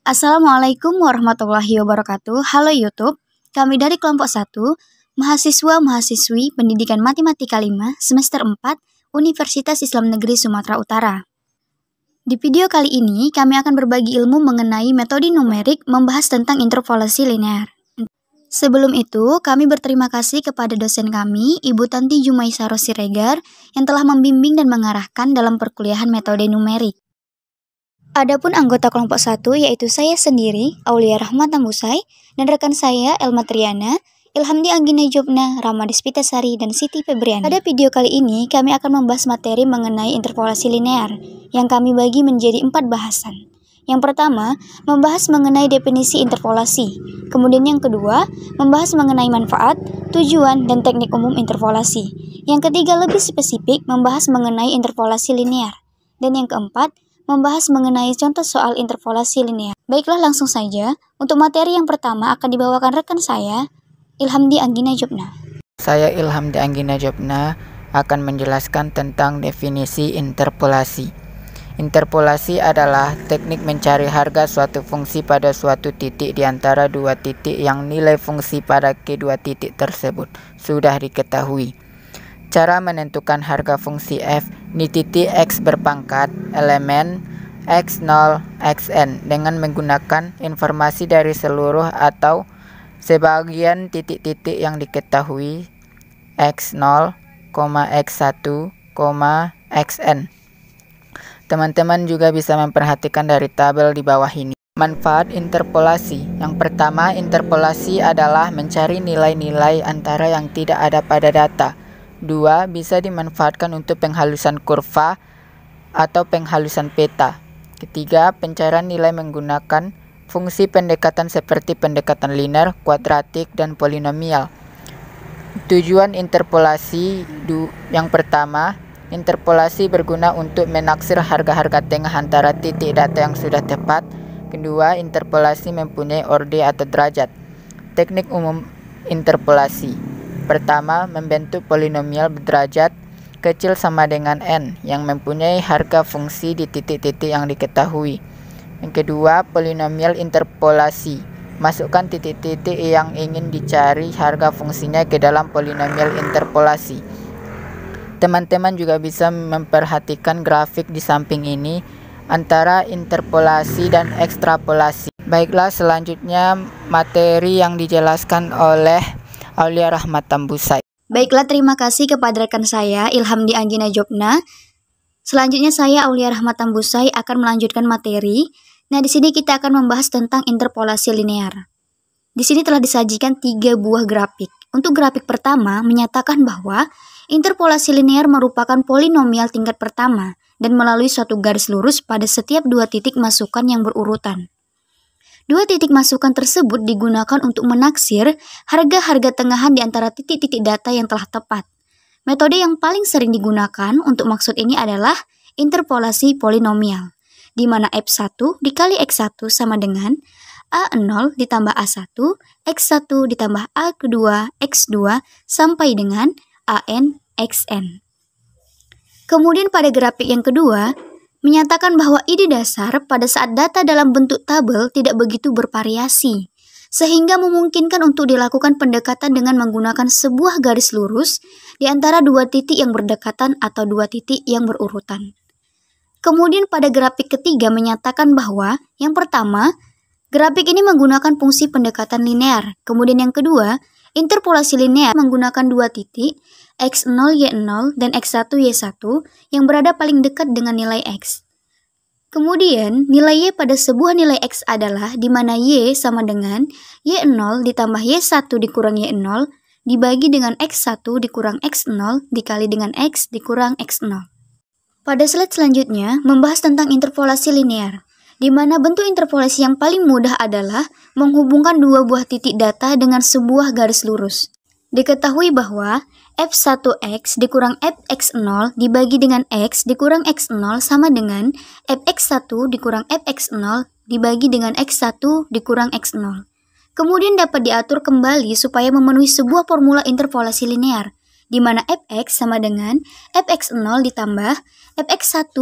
Assalamualaikum warahmatullahi wabarakatuh. Halo YouTube, kami dari kelompok 1, mahasiswa-mahasiswi Pendidikan Matematika 5, semester 4, Universitas Islam Negeri Sumatera Utara. Di video kali ini, kami akan berbagi ilmu mengenai metode numerik membahas tentang interpolasi linear. Sebelum itu, kami berterima kasih kepada dosen kami, Ibu Tanti Jumaisaro Siregar, yang telah membimbing dan mengarahkan dalam perkuliahan metode numerik. Adapun anggota kelompok 1 yaitu saya sendiri, Aulia Rahmat Tambusai, dan rekan saya Elma Triana, Ilhamdi Anggina Jobna, Ramadis Pitasari, dan Siti Febriani. Pada video kali ini, kami akan membahas materi mengenai interpolasi linear, yang kami bagi menjadi 4 bahasan. Yang pertama, membahas mengenai definisi interpolasi. Kemudian yang kedua, membahas mengenai manfaat, tujuan, dan teknik umum interpolasi. Yang ketiga, lebih spesifik, membahas mengenai interpolasi linear. Dan yang keempat, membahas mengenai contoh soal interpolasi linear. Baiklah, langsung saja. Untuk materi yang pertama akan dibawakan rekan saya, Ilhamdi Anggina Jobna. Saya Ilhamdi Anggina Jobna akan menjelaskan tentang definisi interpolasi. Interpolasi adalah teknik mencari harga suatu fungsi pada suatu titik di antara dua titik yang nilai fungsi pada kedua titik tersebut sudah diketahui. Cara menentukan harga fungsi f di titik x berpangkat elemen x0, xn dengan menggunakan informasi dari seluruh atau sebagian titik-titik yang diketahui x0, x1, xn. Teman-teman juga bisa memperhatikan dari tabel di bawah ini. Manfaat interpolasi. Yang pertama, interpolasi adalah mencari nilai-nilai antara yang tidak ada pada data. 2. Bisa dimanfaatkan untuk penghalusan kurva atau penghalusan peta. Ketiga, pencarian nilai menggunakan fungsi pendekatan seperti pendekatan linear, kuadratik, dan polinomial. Tujuan interpolasi yang pertama, interpolasi berguna untuk menaksir harga-harga tengah antara titik data yang sudah tepat. Kedua, interpolasi mempunyai orde atau derajat. Teknik umum interpolasi. Pertama, membentuk polinomial berderajat kecil sama dengan n yang mempunyai harga fungsi di titik-titik yang diketahui. Yang kedua, polinomial interpolasi. Masukkan titik-titik yang ingin dicari harga fungsinya ke dalam polinomial interpolasi. Teman-teman juga bisa memperhatikan grafik di samping ini antara interpolasi dan ekstrapolasi. Baiklah, selanjutnya materi yang dijelaskan oleh Aulia Rahmat Tambusai. Baiklah, terima kasih kepada rekan saya, Ilhamdi Anggina Jobna. Selanjutnya saya, Aulia Rahmat Tambusai, akan melanjutkan materi. Nah, di sini kita akan membahas tentang interpolasi linear. Di sini telah disajikan 3 buah grafik. Untuk grafik pertama, menyatakan bahwa interpolasi linear merupakan polinomial tingkat pertama dan melalui suatu garis lurus pada setiap 2 titik masukan yang berurutan. 2 titik masukan tersebut digunakan untuk menaksir harga-harga tengahan di antara titik-titik data yang telah tepat. Metode yang paling sering digunakan untuk maksud ini adalah interpolasi polinomial, di mana f1 dikali x1 sama dengan a0 ditambah a1, x1 ditambah a kedua, x2, sampai dengan an, xn. Kemudian pada grafik yang kedua, menyatakan bahwa ide dasar pada saat data dalam bentuk tabel tidak begitu bervariasi, sehingga memungkinkan untuk dilakukan pendekatan dengan menggunakan sebuah garis lurus di antara 2 titik yang berdekatan atau 2 titik yang berurutan. Kemudian pada grafik ketiga menyatakan bahwa yang pertama, grafik ini menggunakan fungsi pendekatan linear. Kemudian yang kedua, interpolasi linear menggunakan 2 titik x0, y0, dan x1, y1 yang berada paling dekat dengan nilai x. Kemudian, nilai y pada sebuah nilai x adalah di mana y sama dengan y0 ditambah y1 dikurang y0 dibagi dengan x1 dikurang x0 dikali dengan x dikurang x0. Pada slide selanjutnya, membahas tentang interpolasi linear, di mana bentuk interpolasi yang paling mudah adalah menghubungkan 2 buah titik data dengan sebuah garis lurus. Diketahui bahwa f1x dikurang fx0 dibagi dengan x dikurang x0 sama dengan fx1 dikurang fx0 dibagi dengan x1 dikurang x0. Kemudian dapat diatur kembali supaya memenuhi sebuah formula interpolasi linear, di mana fx sama dengan fx0 ditambah fx1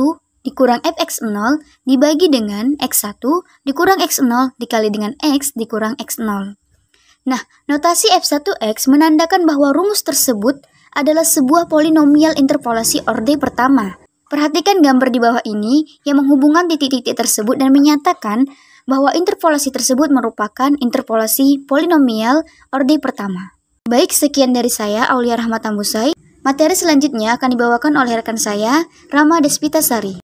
dikurang fx0 dibagi dengan x1 dikurang x0 dikali dengan x dikurang x0. Nah, notasi f1x menandakan bahwa rumus tersebut adalah sebuah polinomial interpolasi orde pertama. Perhatikan gambar di bawah ini yang menghubungkan titik-titik tersebut dan menyatakan bahwa interpolasi tersebut merupakan interpolasi polinomial orde pertama. Baik, sekian dari saya, Aulia Rahmat Tambusai. Materi selanjutnya akan dibawakan oleh rekan saya, Rama Desvitasari.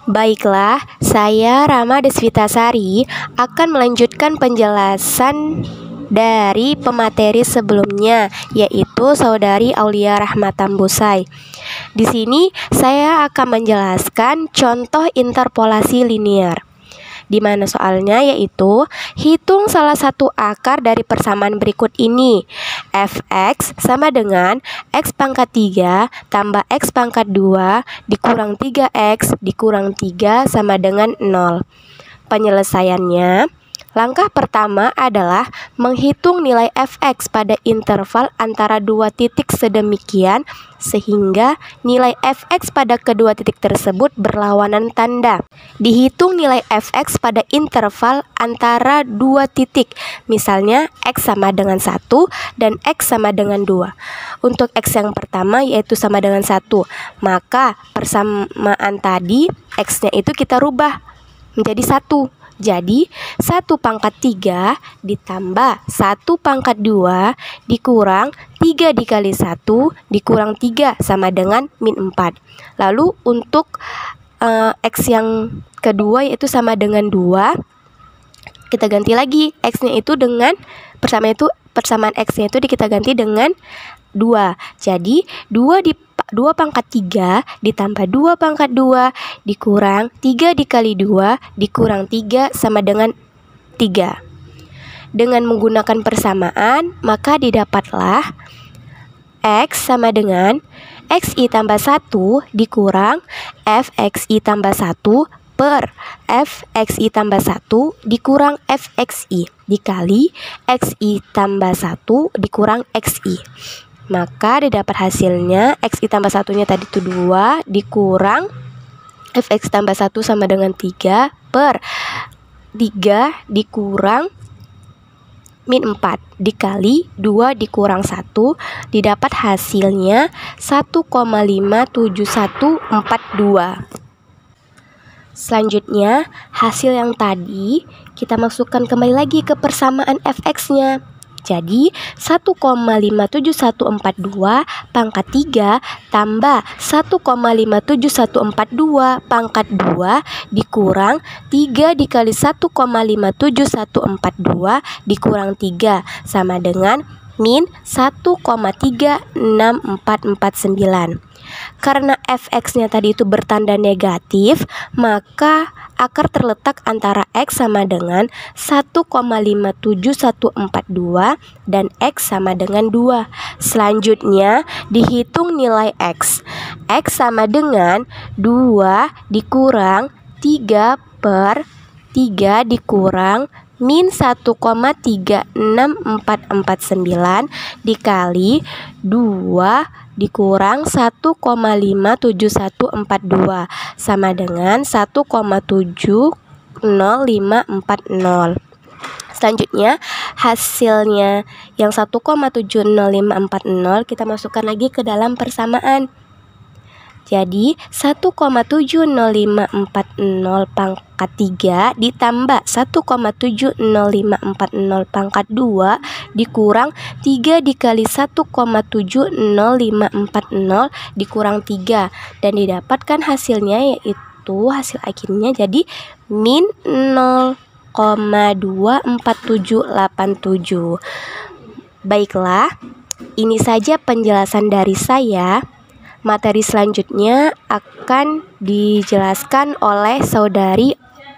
Baiklah, saya Rama Desvitasari akan melanjutkan penjelasan dari pemateri sebelumnya, yaitu Saudari Aulia Rahmat Tambusai. Di sini saya akan menjelaskan contoh interpolasi linear, di mana soalnya yaitu hitung salah satu akar dari persamaan berikut ini. Fx sama dengan x pangkat 3 tambah x pangkat 2 dikurang 3x dikurang 3 sama dengan 0. Penyelesaiannya, langkah pertama adalah menghitung nilai fx pada interval antara dua titik sedemikian sehingga nilai fx pada kedua titik tersebut berlawanan tanda. Dihitung nilai fx pada interval antara dua titik, misalnya x sama dengan 1 dan x sama dengan 2. Untuk x yang pertama yaitu sama dengan 1, maka persamaan tadi x-nya itu kita rubah menjadi 1. Jadi 1 pangkat 3 ditambah 1 pangkat 2 dikurang 3 dikali 1 dikurang 3 sama dengan min 4. Lalu untuk x yang kedua yaitu sama dengan 2, kita ganti lagi x-nya itu dengan persamaan x-nya itu kita ganti dengan 2. Jadi 2 pangkat 3 ditambah 2 pangkat 2 dikurang 3 dikali 2 dikurang 3 sama dengan 3. Dengan menggunakan persamaan, maka didapatlah x sama dengan xi tambah 1 dikurang fxi tambah 1 per fxi tambah 1 dikurang fxi dikali xi tambah 1 dikurang xi. Maka didapat hasilnya xi tambah 1-nya tadi itu 2 dikurang fx tambah 1 sama dengan 3 per 3 dikurang min 4 dikali 2 dikurang 1, didapat hasilnya 1,57142. Selanjutnya, hasil yang tadi kita masukkan kembali lagi ke persamaan fx-nya. Jadi 1,57142 pangkat 3 tambah 1,57142 pangkat 2 dikurang 3 dikali 1,57142 dikurang 3 sama dengan min 1,36449. Karena fx-nya tadi itu bertanda negatif, maka akar terletak antara x sama dengan 1,57142 dan x sama dengan 2. Selanjutnya dihitung nilai x. X sama dengan 2 dikurang 3 per 3 dikurang min 1,36449 dikali 2 dikurang 1,57142 sama dengan 1,70540. Selanjutnya hasilnya yang 1,70540 kita masukkan lagi ke dalam persamaan. Jadi 1,70540 pangkat 3 ditambah 1,70540 pangkat 2 dikurang 3 dikali 1,70540 dikurang 3 dan didapatkan hasilnya yaitu hasil akhirnya jadi min 0,24787. Baiklah, ini saja penjelasan dari saya. Materi selanjutnya akan dijelaskan oleh Saudari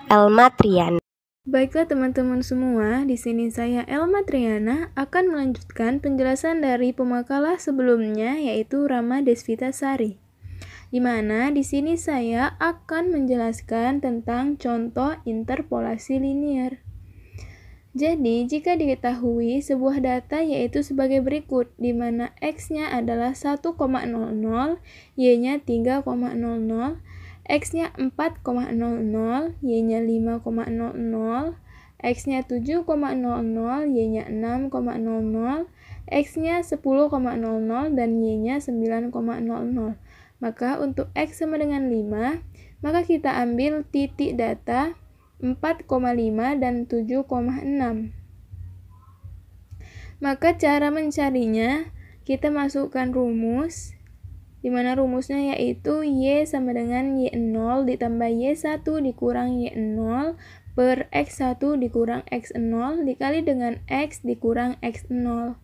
Elma Triana. Baiklah teman-teman semua, di sini saya Elma Triana akan melanjutkan penjelasan dari pemakalah sebelumnya yaitu Rama Desvitasari. Di mana di sini saya akan menjelaskan tentang contoh interpolasi linear. Jadi, jika diketahui sebuah data yaitu sebagai berikut, di mana x-nya adalah 1,00, y-nya 3,00, X-nya 4,00, Y-nya 5,00, X-nya 7,00, Y-nya 6,00, X-nya 10,00, dan Y-nya 9,00. Maka untuk X sama dengan 5, maka kita ambil titik data 4,5 dan 7,6. Maka cara mencarinya, kita masukkan rumus, di mana rumusnya yaitu Y sama dengan Y0 ditambah Y1 dikurang Y0 per X1 dikurang X0 dikali dengan X dikurang X0.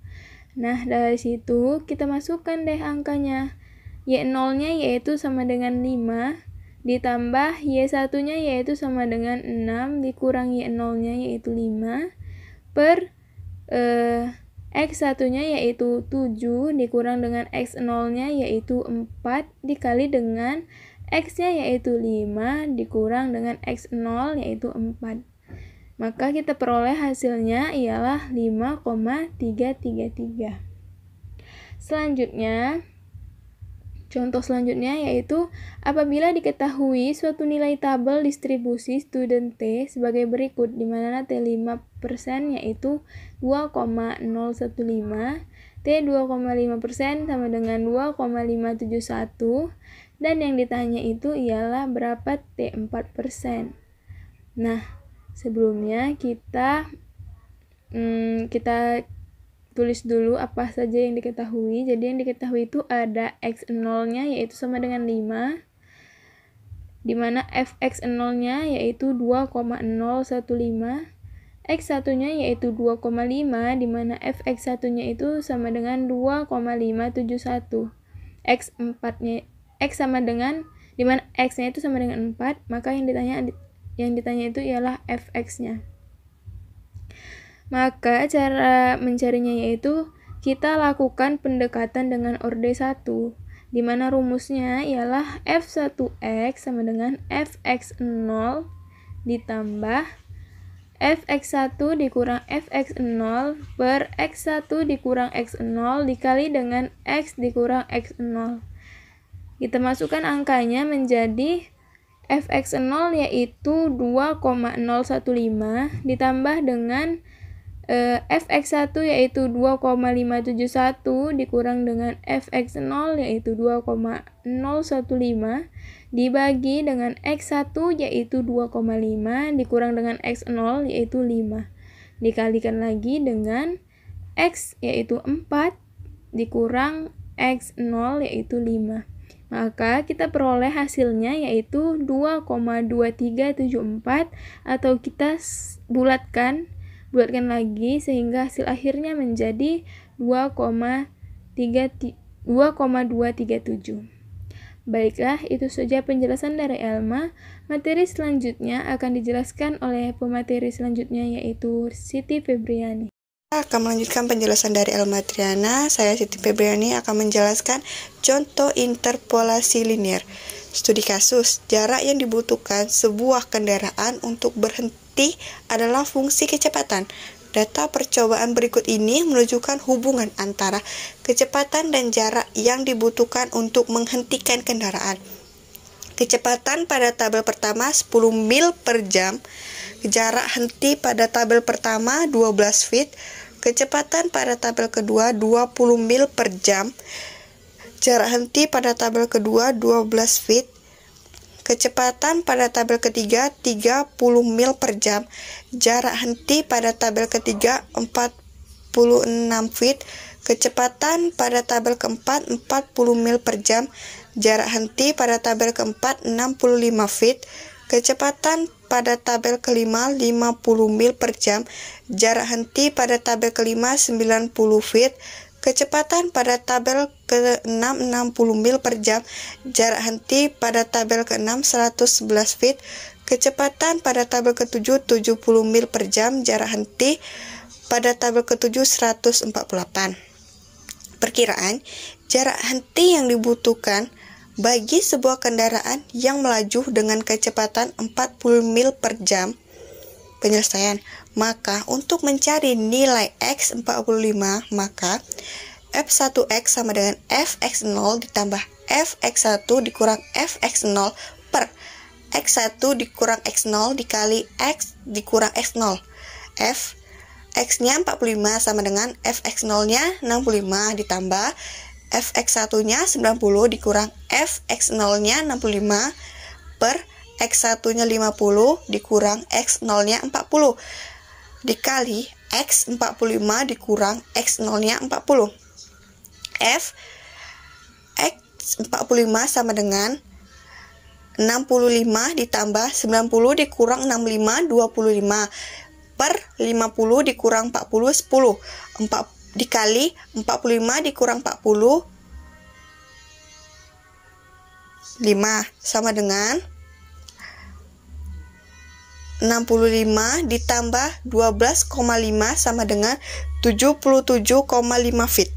Nah, dari situ kita masukkan deh angkanya. Y0-nya yaitu sama dengan 5, ditambah Y1-nya yaitu sama dengan 6, dikurang Y0-nya yaitu 5, per X1-nya yaitu 7, dikurang dengan X0-nya yaitu 4, dikali dengan X-nya yaitu 5, dikurang dengan X0 yaitu 4. Maka kita peroleh hasilnya ialah 5,333. Selanjutnya, contoh selanjutnya yaitu apabila diketahui suatu nilai tabel distribusi student T sebagai berikut, di mana T5% yaitu 2,015, T2,5% sama dengan 2,571, dan yang ditanya itu ialah berapa T4%. Nah, sebelumnya kita tulis dulu apa saja yang diketahui. Jadi yang diketahui itu ada X0-nya yaitu sama dengan 5, di mana Fx0-nya yaitu 2,015, X1-nya yaitu 2,5, di mana Fx1-nya itu sama dengan 2,571, X4-nya X sama dengan, di mana X-nya itu sama dengan 4, maka yang ditanya itu ialah Fx-nya. Maka cara mencarinya yaitu kita lakukan pendekatan dengan orde 1, di mana rumusnya ialah F1x sama dengan Fx0 ditambah Fx1 dikurang Fx0 per X1 dikurang X0 dikali dengan X dikurang X0. Kita masukkan angkanya menjadi Fx0 yaitu 2,015 ditambah dengan Fx1 yaitu 2,571 dikurang dengan Fx0 yaitu 2,015 dibagi dengan X1 yaitu 2,5 dikurang dengan X0 yaitu 5. Dikalikan lagi dengan X yaitu 4 dikurang X0 yaitu 5. Maka kita peroleh hasilnya yaitu 2,2374, atau kita bulatkan lagi sehingga hasil akhirnya menjadi 2,237. Baiklah, itu saja penjelasan dari Elma. Materi selanjutnya akan dijelaskan oleh pemateri selanjutnya yaitu Siti Febriani. Akan melanjutkan penjelasan dari Elma Triana. Saya Siti Febriani akan menjelaskan contoh interpolasi linear. Studi kasus, jarak yang dibutuhkan sebuah kendaraan untuk berhenti adalah fungsi kecepatan. Data percobaan berikut ini menunjukkan hubungan antara kecepatan dan jarak yang dibutuhkan untuk menghentikan kendaraan. Kecepatan pada tabel pertama 10 mil per jam, jarak henti pada tabel pertama 12 feet, kecepatan pada tabel kedua 20 mil per jam, jarak henti pada tabel kedua 12 feet, kecepatan pada tabel ketiga 30 mil per jam, jarak henti pada tabel ketiga 46 feet, kecepatan pada tabel keempat 40 mil per jam, jarak henti pada tabel keempat 65 feet, kecepatan pada tabel kelima 50 mil per jam, jarak henti pada tabel kelima 90 feet, kecepatan pada tabel ke-6 60 mil per jam, jarak henti pada tabel ke-6 111 feet, kecepatan pada tabel ke-7 70 mil per jam, jarak henti pada tabel ke-7 148. Perkiraan jarak henti yang dibutuhkan bagi sebuah kendaraan yang melaju dengan kecepatan 40 mil per jam. Penyelesaian. Maka untuk mencari nilai X45, maka F1X sama dengan Fx0 ditambah Fx1 dikurang Fx0 per X1 dikurang X0 dikali X dikurang X0. F X-nya 45 sama dengan Fx0-nya 65 ditambah Fx1-nya 90 dikurang Fx0-nya 65 per X1-nya 50 dikurang X0-nya 40 dikali X45 dikurang X0-nya 40. F X45 sama dengan 65 ditambah 90 dikurang 65 25 per 50 dikurang 40 10 dikali 45 dikurang 40 5 sama dengan 65 ditambah 12,5 sama dengan 77,5 feet.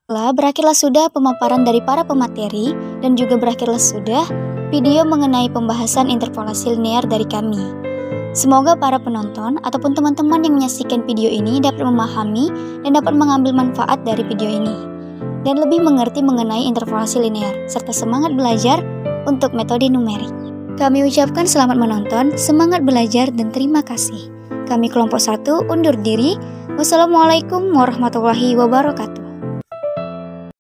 Berakhirlah sudah pemaparan dari para pemateri dan juga berakhirlah sudah video mengenai pembahasan interpolasi linear dari kami. Semoga para penonton ataupun teman-teman yang menyaksikan video ini dapat memahami dan dapat mengambil manfaat dari video ini dan lebih mengerti mengenai interpolasi linear serta semangat belajar untuk metode numerik. Kami ucapkan selamat menonton, semangat belajar dan terima kasih. Kami kelompok 1 undur diri. Wassalamualaikum warahmatullahi wabarakatuh.